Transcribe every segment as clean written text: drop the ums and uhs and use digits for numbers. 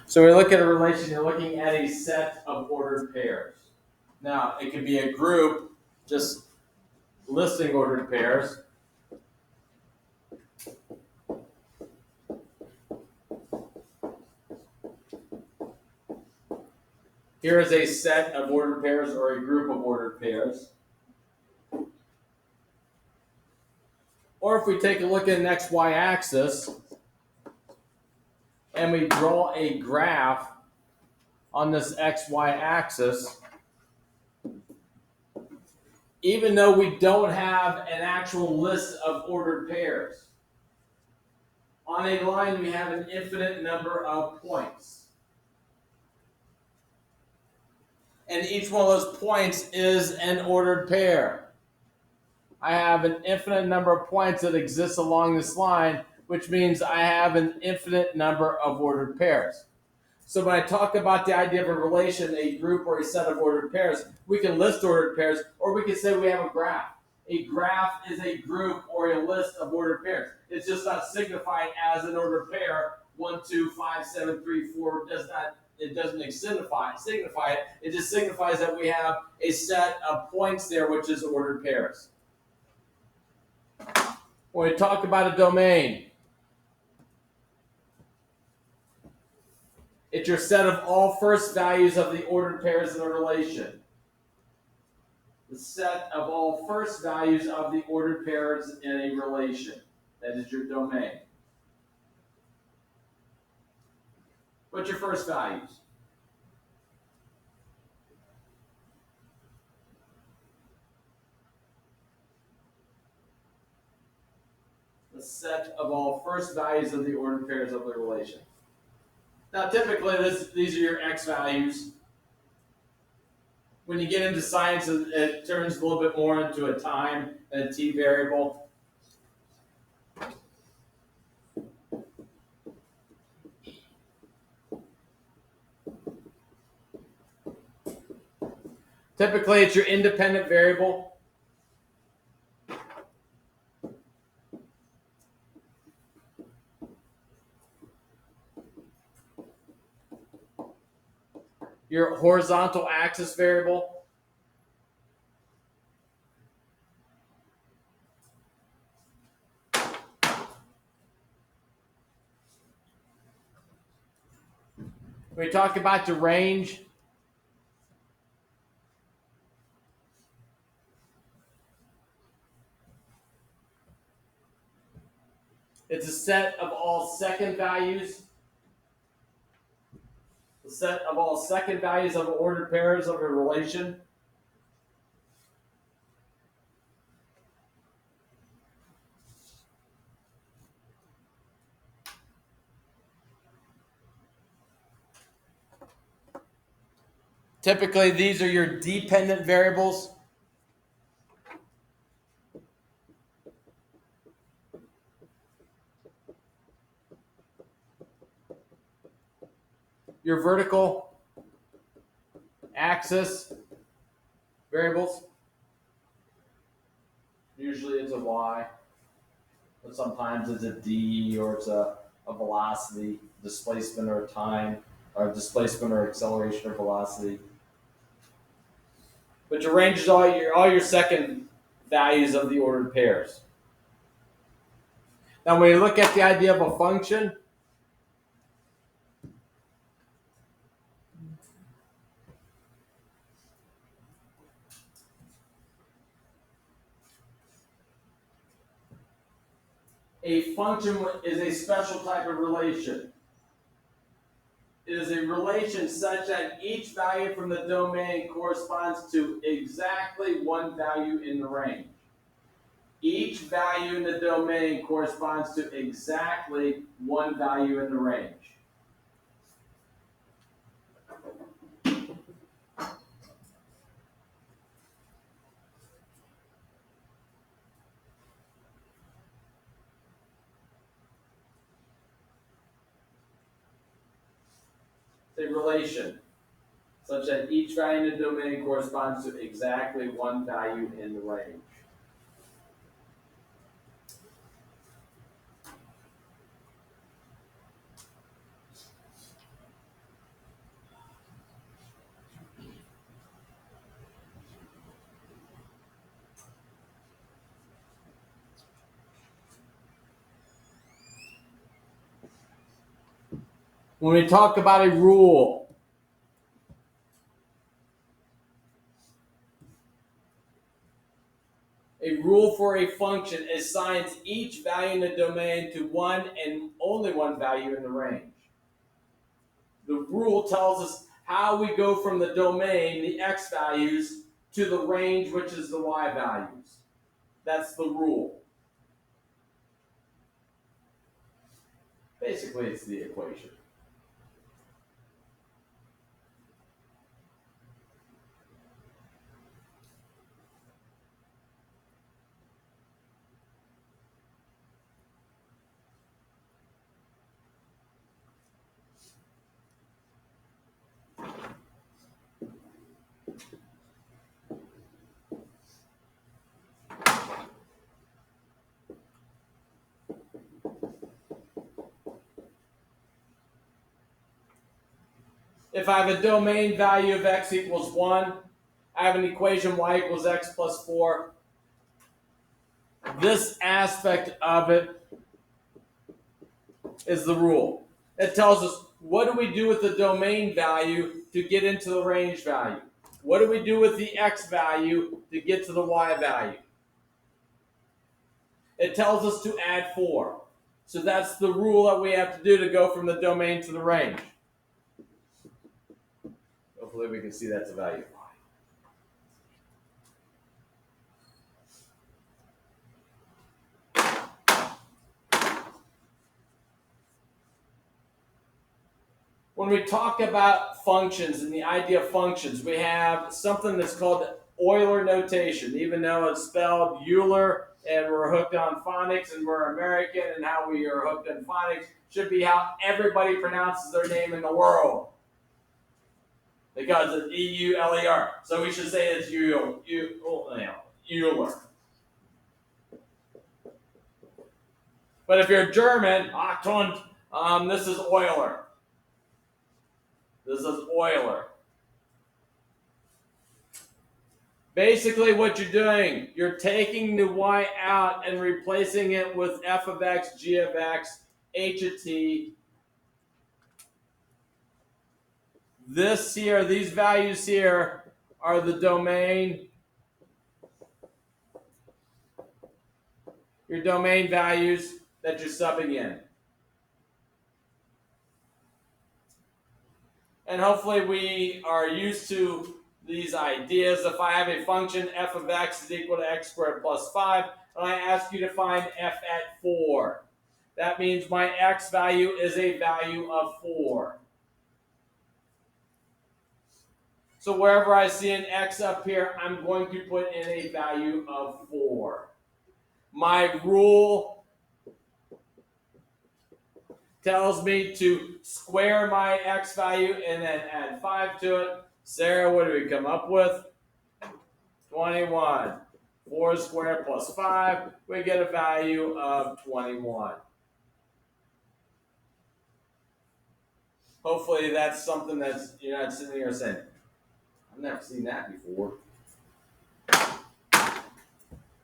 So when you look at a relation, you're looking at a set of ordered pairs. Now, it could be a group just listing ordered pairs. Here is a set of ordered pairs or a group of ordered pairs. Or if we take a look at an XY axis and we draw a graph on this XY axis, even though we don't have an actual list of ordered pairs, on a line we have an infinite number of points. And each one of those points is an ordered pair. I have an infinite number of points that exist along this line, which means I have an infinite number of ordered pairs. So when I talk about the idea of a relation, a group, or a set of ordered pairs, we can list ordered pairs, or we can say we have a graph. A graph is a group or a list of ordered pairs. It's just not signified as an ordered pair. 1, 2, 5, 7, 3, 4 it doesn't signify it. It just signifies that we have a set of points there, which is ordered pairs. When we talk about a domain, it's your set of all first values of the ordered pairs in a relation. The set of all first values of the ordered pairs in a relation. That is your domain. What's your first values? The set of all first values of the ordered pairs of the relation. Now, typically, these are your x values. When you get into science, it turns a little bit more into a time and a t variable. Typically, it's your independent variable. Your horizontal axis variable. When we talk about the range, it's a set of all second values. The set of all second values of ordered pairs of a relation. Typically, these are your dependent variables. Your vertical axis variables. Usually it's a y, but sometimes it's a d, or it's a velocity, displacement, or time, or displacement or acceleration or velocity. But your range is all your second values of the ordered pairs. Now, when you look at the idea of a function, a function is a special type of relation. It is a relation such that each value from the domain corresponds to exactly one value in the range. Each value in the domain corresponds to exactly one value in the range. A relation such that each value in the domain corresponds to exactly one value in the range. When we talk about a rule, a rule for a function assigns each value in the domain to one and only one value in the range. The rule tells us how we go from the domain, the x values, to the range, which is the y values. That's the rule. Basically, it's the equation. If I have a domain value of x equals 1, I have an equation y equals x plus 4. This aspect of it is the rule. It tells us what do we do with the domain value to get into the range value? What do we do with the x value to get to the y value? It tells us to add 4. So that's the rule that we have to do to go from the domain to the range. Hopefully we can see that's a value. When we talk about functions and the idea of functions, we have something that's called Euler notation, even though it's spelled Euler and we're hooked on phonics and we're American and how we are hooked on phonics should be how everybody pronounces their name in the world. Because it's E-U-L-E-R. So we should say it's Euler. But if you're German, Achtung, this is Euler. This is Euler. Basically what you're doing, you're taking the y out and replacing it with f of x, g of x, h of t. This here, these values here are the domain. Your domain values that you're subbing in. And hopefully we are used to these ideas. If I have a function f of x is equal to x squared plus 5, and I ask you to find f at 4. That means my x value is a value of 4. So wherever I see an x up here, I'm going to put in a value of 4. My rule tells me to square my x value and then add 5 to it. Sarah, what do we come up with? 21. 4 squared plus 5, we get a value of 21. Hopefully that's something that's you're not sitting here saying, I've never seen that before.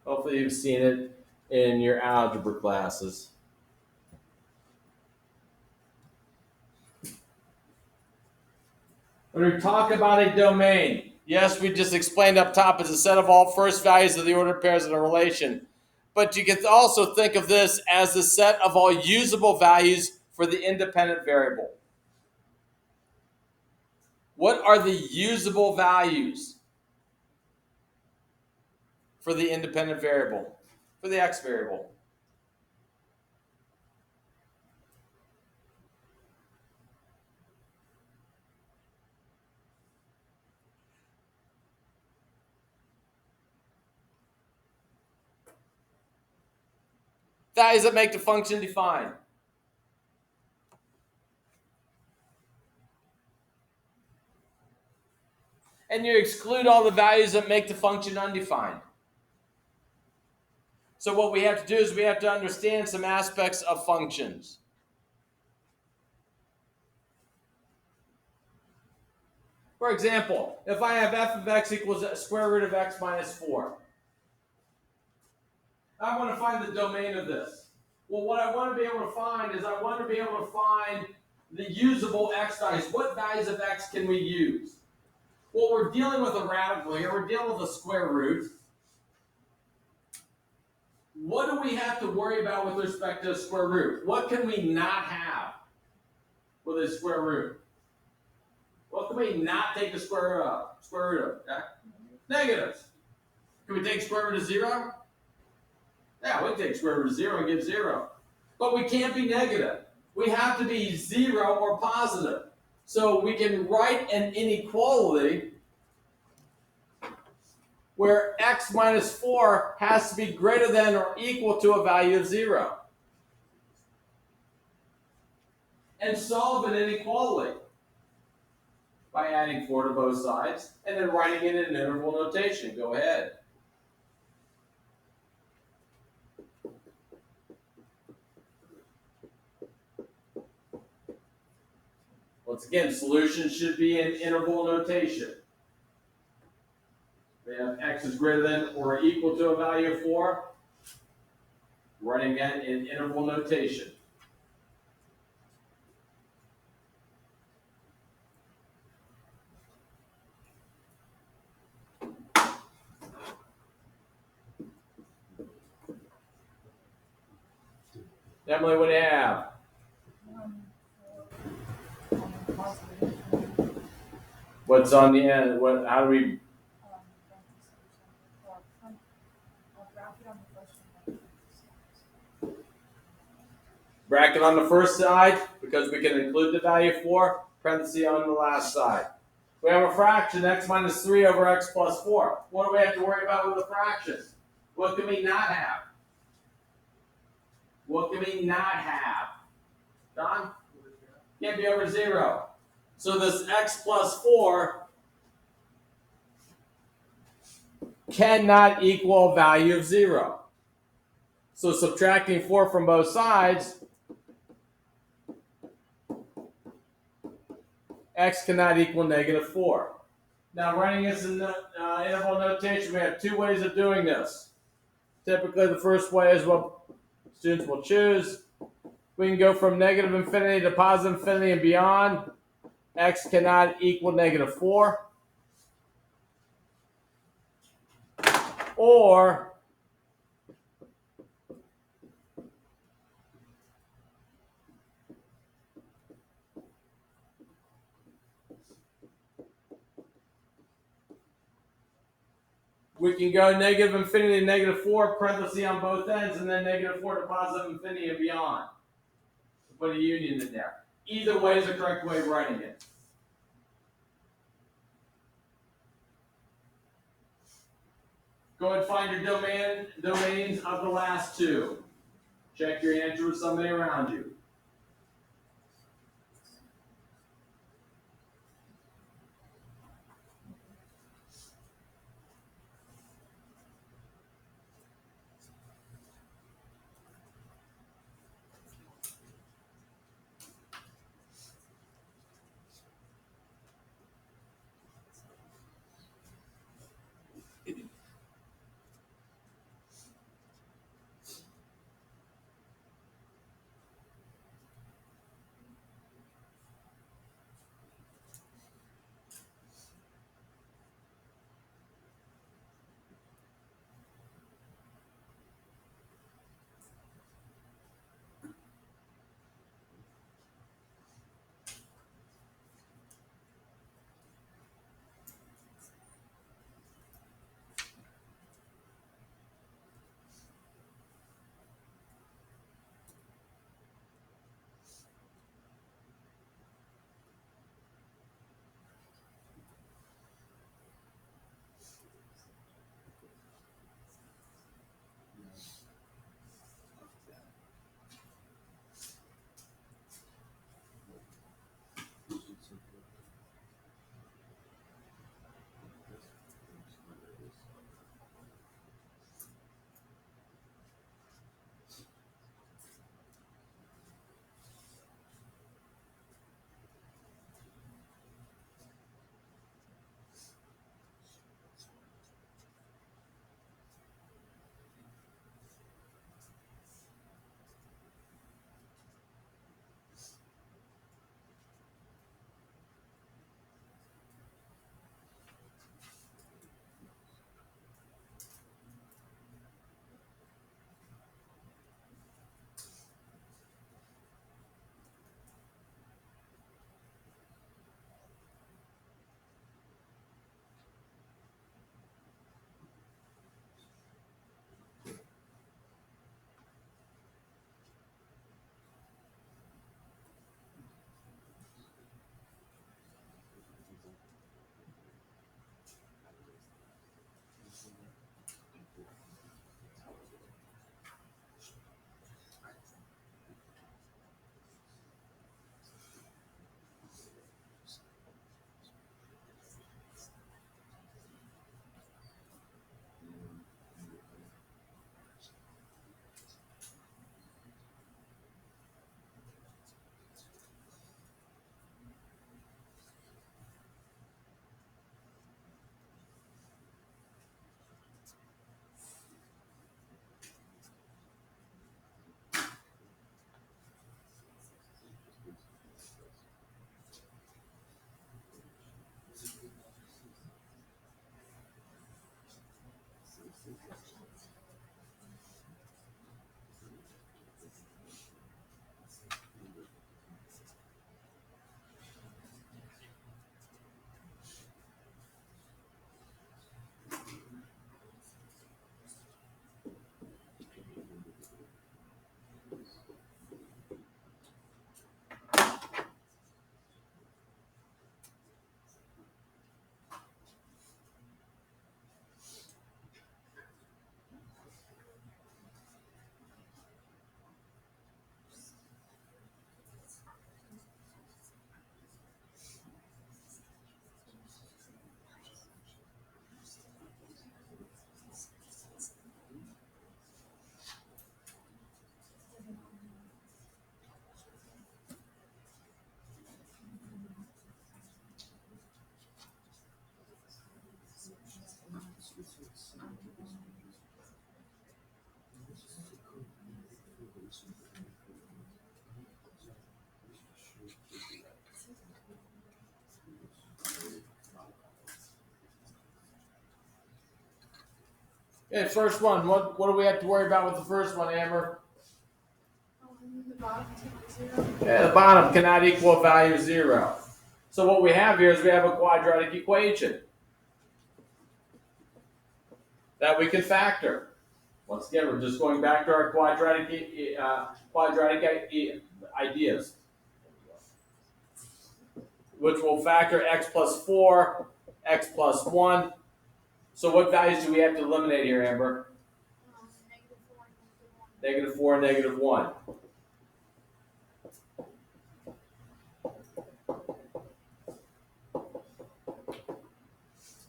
Hopefully you've seen it in your algebra classes. When we talk about a domain, yes, we just explained up top, it's a set of all first values of the ordered pairs in a relation. But you can also think of this as the set of all usable values for the independent variable. What are the usable values for the independent variable, for the x variable? Values that make the function defined. And you exclude all the values that make the function undefined. So what we have to do is we have to understand some aspects of functions. For example, if I have f of x equals square root of x minus 4, I want to find the domain of this. Well, what I want to be able to find is I want to be able to find the usable x values. What values of x can we use? Well, we're dealing with a radical here. We're dealing with a square root. What do we have to worry about with respect to a square root? What can we not have with a square root? What can we not take the square root of? Square root of, okay? Negatives. Can we take square root of 0? Yeah, we can take square root of 0 and get 0. But we can't be negative. We have to be 0 or positive. So we can write an inequality where x minus 4 has to be greater than or equal to a value of 0. And solve an inequality by adding 4 to both sides and then writing it in interval notation. Go ahead. Once again, solution should be in interval notation. We have x is greater than or equal to a value of 4. Writing that in interval notation. Emily, what do you have? What's on the end? How do we? Bracket on the first side, because we can include the value 4, parenthesis on the last side. We have a fraction, x minus 3 over x plus 4. What do we have to worry about with a fraction? What can we not have? What can we not have? Don? Can't be over 0. So this x plus 4 cannot equal a value of 0. So subtracting 4 from both sides, x cannot equal negative 4. Now, writing this in interval notation, we have 2 ways of doing this. Typically, the first way is what students will choose. We can go from negative infinity to positive infinity and beyond. X cannot equal negative 4. Or we can go negative infinity to negative 4, parenthesis on both ends, and then negative 4 to positive infinity and beyond. Put a union in there. Either way is the correct way of writing it. Go ahead and find your domains of the last 2. Check your answer with somebody around you. Okay, first one. What do we have to worry about with the first one, Amber? The bottom zero. Yeah, the bottom cannot equal a value of 0. So what we have here is we have a quadratic equation that we can factor. Once again, we're just going back to our quadratic ideas, which will factor x plus 4, x plus 1. So what values do we have to eliminate here, Amber? Negative 4 and negative 1. -4 and -1.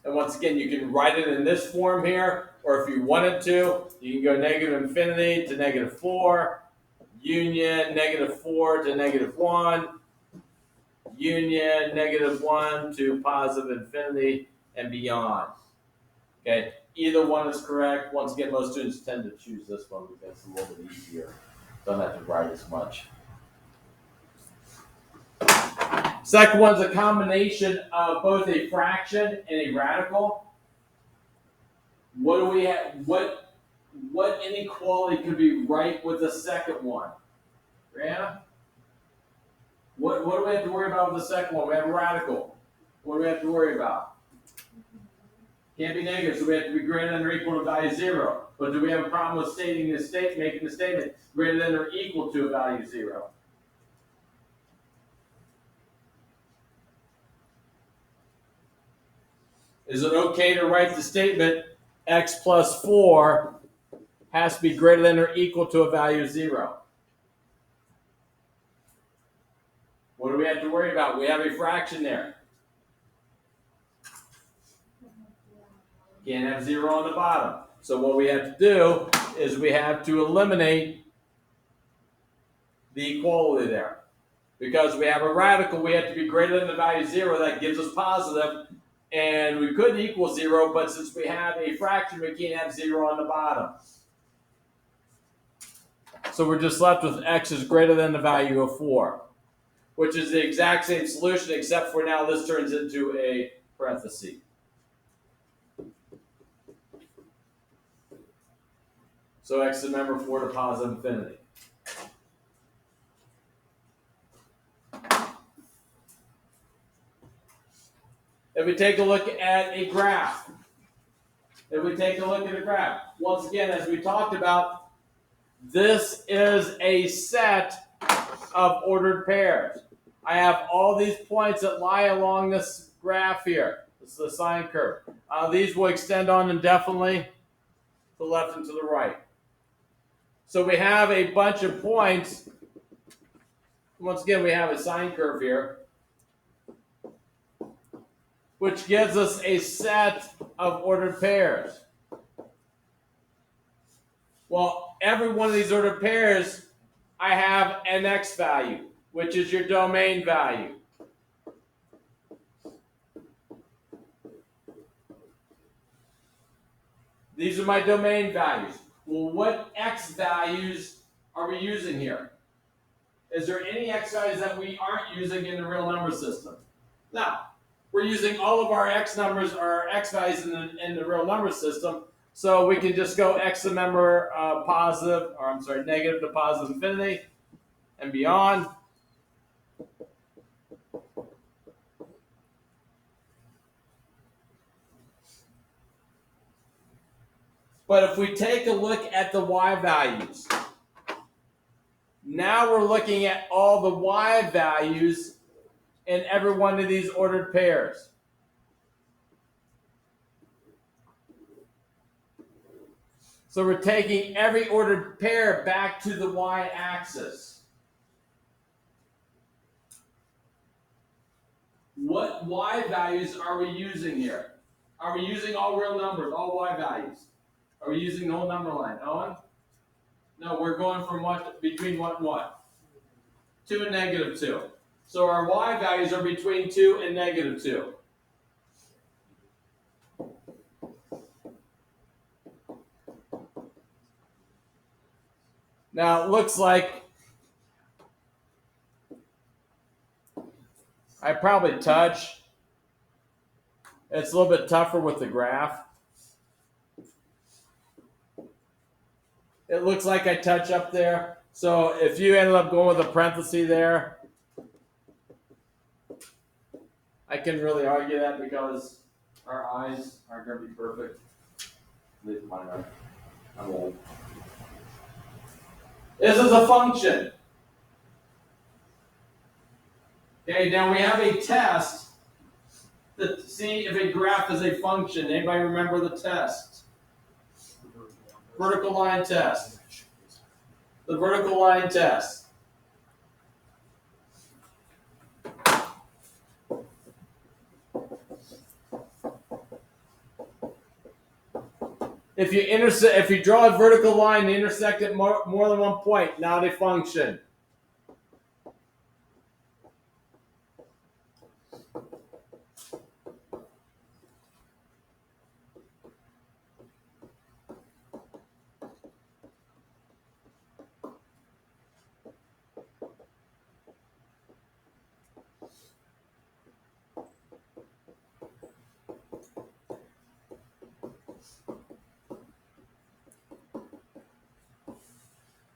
And once again, you can write it in this form here, or if you wanted to, you can go negative infinity to -4, union -4 to -1, union -1 to positive infinity, and beyond. Okay, either one is correct. Once again, most students tend to choose this one because it's a little bit easier. Don't have to write as much. Second one's a combination of both a fraction and a radical. What do we have? What inequality could be right with the second one? Brianna? What do we have to worry about with the second one? We have a radical. What do we have to worry about? Can't be negative, so we have to be greater than or equal to value 0. But do we have a problem with making the statement greater than or equal to a value 0? Is it okay to write the statement x plus 4 has to be greater than or equal to a value 0? What do we have to worry about? We have a fraction there. Can't have 0 on the bottom. So what we have to do is we have to eliminate the equality there. Because we have a radical, we have to be greater than the value 0. That gives us positive. And we could equal 0, but since we have a fraction, we can't have 0 on the bottom. So we're just left with x is greater than the value of 4, which is the exact same solution, except for now this turns into a parenthesis. So x is number 4 to positive infinity. If we take a look at a graph, once again, as we talked about, this is a set of ordered pairs. I have all these points that lie along this graph here. This is the sine curve. These will extend on indefinitely to the left and to the right. So we have a bunch of points. Once again, we have a sine curve here, which gives us a set of ordered pairs. Well, every one of these ordered pairs, I have an x value, which is your domain value. These are my domain values. Well, what x values are we using here? Is there any x values that we aren't using in the real number system? No. We're using all of our x numbers, our x values in the real number system. So we can just go x the member positive, or I'm sorry, negative to positive infinity and beyond. But if we take a look at the y values, now we're looking at all the y values in every one of these ordered pairs. So we're taking every ordered pair back to the y-axis. What y values are we using here? Are we using all real numbers, all y values? Are we using the whole number line? Owen? No, we're going from what, between what and what? 2 and negative 2. So our y values are between 2 and negative 2. Now it looks like I probably touch. It's a little bit tougher with the graph. It looks like I touch up there. So if you ended up going with a parenthesis there, I can really argue that because our eyes aren't going to be perfect. At least mine are. I'm old. This is a function. Okay, now we have a test to see if a graph is a function. Anybody remember the test? Vertical line test. The vertical line test. If you draw a vertical line and intersect at more than one point, not a function.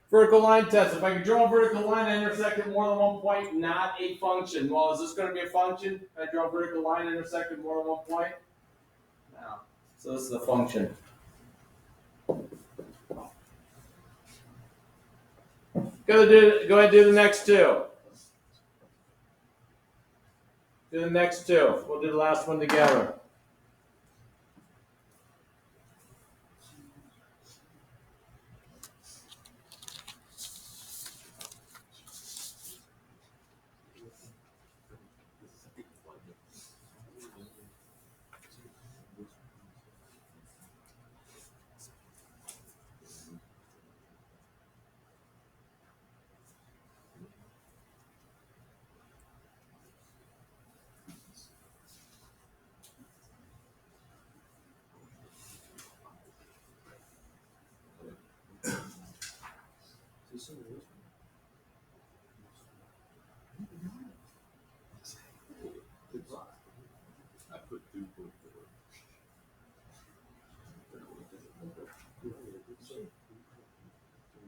Vertical line test. If I can draw a vertical line and intersect at more than one point, not a function. Well, is this going to be a function? If I draw a vertical line and intersect at more than one point? No. So this is a function. Go ahead and do the next two. Do the next two. We'll do the last one together.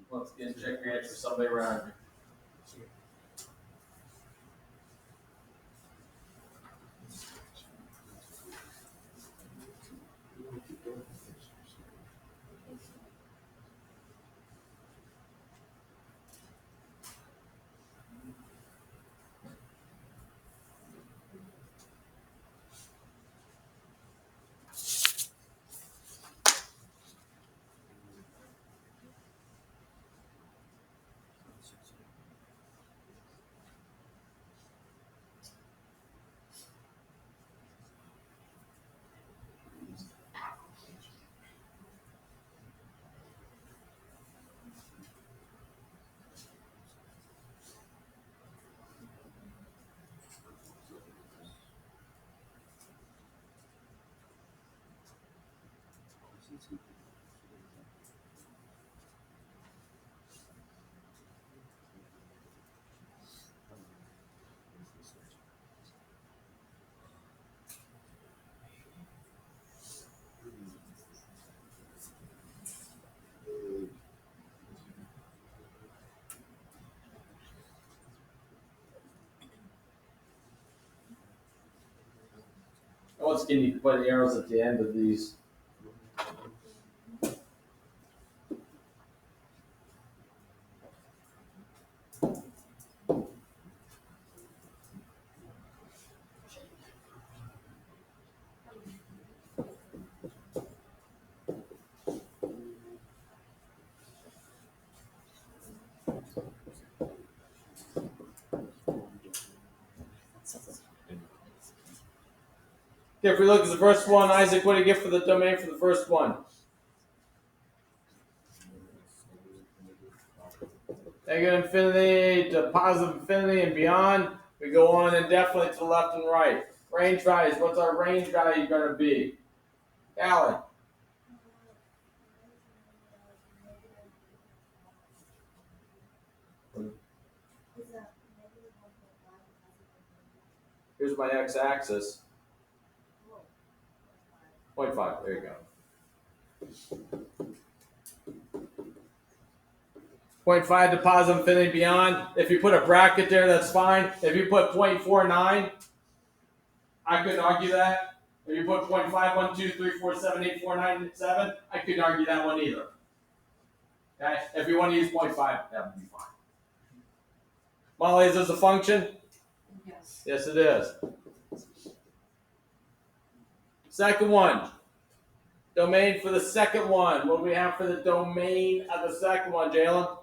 Once again, check your answer for somebody around you. Plus, can you put arrows at the end of these? Okay, if we look at the first one, Isaac, what do you get for the domain for the first one? Negative infinity to positive infinity and beyond. We go on indefinitely to the left and right. Range values. What's our range value going to be? Alan. Here's my x-axis. 0.5. There you go. 0.5 to positive infinity beyond. If you put a bracket there, that's fine. If you put 0.49, I couldn't argue that. If you put 0.5, 1, 2, 3, 4, 7, 8, 4, 9, 7, I couldn't argue that one either. Okay? If you want to use 0.5, that would be fine. Molly, is this a function? Yes. Yes, it is. Second one. Domain for the second one. What do we have for the domain of the second one, Jalen?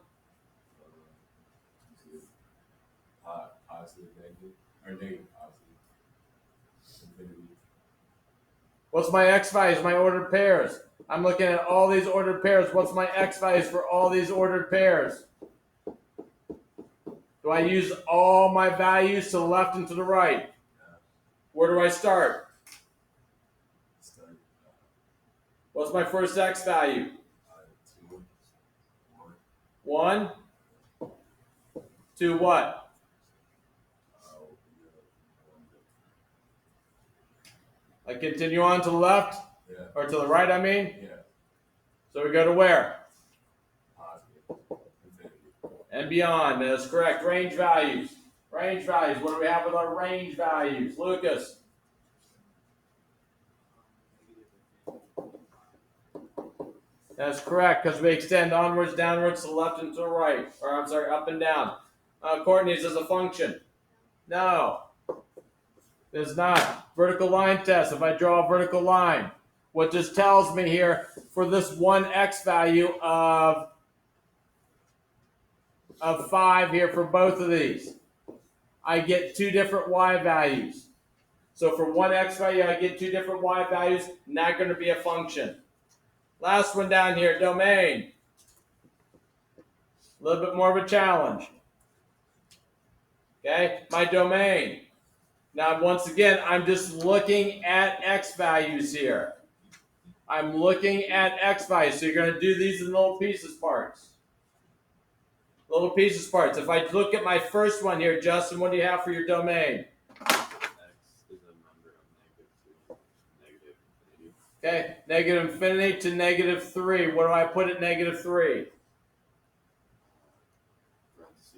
Positive, negative, or negative, positive, infinity. What's my x values, my ordered pairs? I'm looking at all these ordered pairs. What's my x values for all these ordered pairs? Do I use all my values to the left and to the right? Where do I start? What's my first x value? 2, 1. 2 what? I continue on to the left? Yeah. Or to the right, I mean? Yeah. So we go to where? Positive, infinity. And beyond. That's correct. Range values. Range values. What do we have with our range values? Lucas. That's correct, because we extend onwards, downwards, to the left and to the right. Or I'm sorry, up and down. Courtney, is this a function? No. It's not. Vertical line test. If I draw a vertical line, what this tells me here, for this one x value of 5 here for both of these, I get 2 different y values. So for one x value, I get 2 different y values, not going to be a function. Last one down here, domain. A little bit more of a challenge. Okay, my domain. Now, once again, I'm just looking at x values here. I'm looking at x values. So you're going to do these in little pieces parts. Little pieces parts. If I look at my first one here, Justin, what do you have for your domain? X is a number of negative infinity. Okay, negative infinity to negative 3. What do I put at negative 3?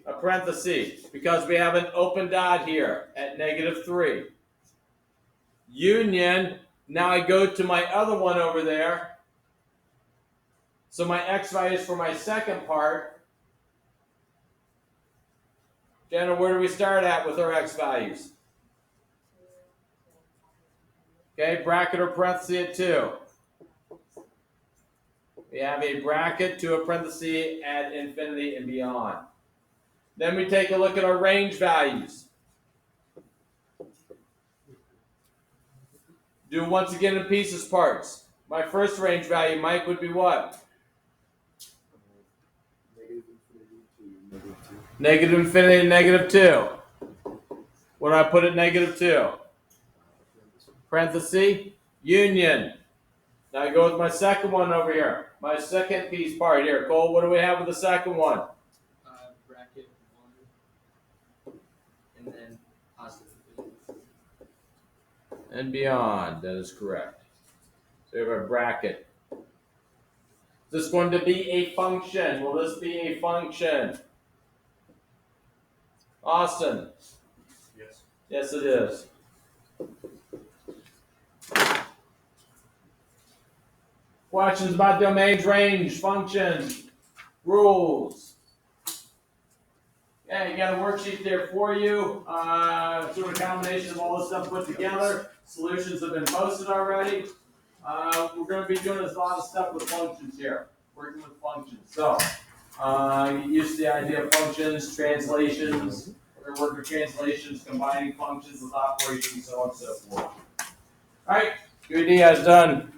A parenthesis, because we have an open dot here at negative 3. Union, now I go to my other one over there. So my x values for my second part. Jenna, where do we start at with our x values? Okay, bracket or parenthesis at 2. We have a bracket to a parenthesis at infinity and beyond. Then we take a look at our range values. Do once again in pieces parts. My first range value, Mike, would be what? Negative infinity to negative 2. Negative infinity to negative 2. What do I put at negative 2? Parenthesis, union. Now I go with my second one over here. My second piece part here. Cole, what do we have with the second one? Bracket 1, and then positive infinity. And beyond. That is correct. So we have a bracket. Is this going to be a function? Will this be a function? Austin. Yes. Yes, it is. Questions about domains, range, functions, rules. Yeah, you got a worksheet there for you. Sort of a combination of all this stuff put together. Solutions have been posted already. We're going to be doing a lot of stuff with functions here, working with functions. So, get used to the idea of functions, translations. We're going to work with translations, combining functions with operations, so on and so forth. All right, QED has done.